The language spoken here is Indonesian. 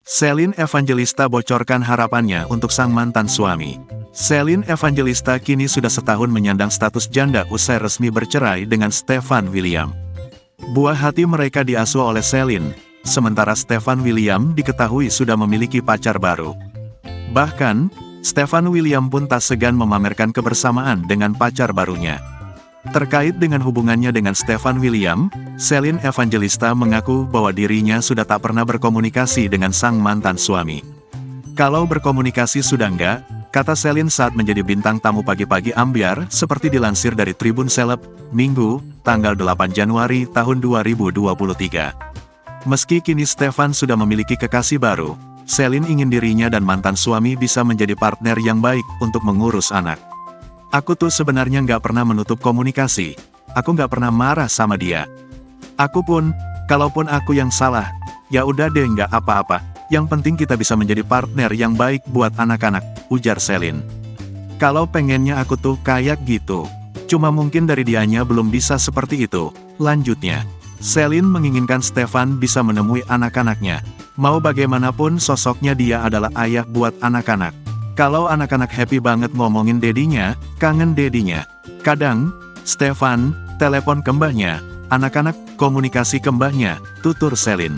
Celine Evangelista bocorkan harapannya untuk sang mantan suami. Celine Evangelista kini sudah setahun menyandang status janda usai resmi bercerai dengan Stefan William. Buah hati mereka diasuh oleh Celine, sementara Stefan William diketahui sudah memiliki pacar baru. Bahkan, Stefan William pun tak segan memamerkan kebersamaan dengan pacar barunya. Terkait dengan hubungannya dengan Stefan William, Celine Evangelista mengaku bahwa dirinya sudah tak pernah berkomunikasi dengan sang mantan suami. Kalau berkomunikasi sudah enggak, kata Celine saat menjadi bintang tamu pagi-pagi ambyar, seperti dilansir dari Tribun Seleb, Minggu, tanggal 8 Januari tahun 2023. Meski kini Stefan sudah memiliki kekasih baru, Celine ingin dirinya dan mantan suami bisa menjadi partner yang baik untuk mengurus anak. Aku tuh sebenarnya nggak pernah menutup komunikasi. Aku nggak pernah marah sama dia. Aku pun, kalaupun aku yang salah, ya udah deh nggak apa-apa. Yang penting kita bisa menjadi partner yang baik buat anak-anak, ujar Celine. Kalau pengennya aku tuh kayak gitu. Cuma mungkin dari dianya belum bisa seperti itu. Lanjutnya, Celine menginginkan Stefan bisa menemui anak-anaknya. Mau bagaimanapun sosoknya dia adalah ayah buat anak-anak. Kalau anak-anak happy banget ngomongin dedinya, kangen dedinya. Kadang, Stefan telepon ke mbahnya, anak-anak komunikasi ke mbahnya, tutur Celine.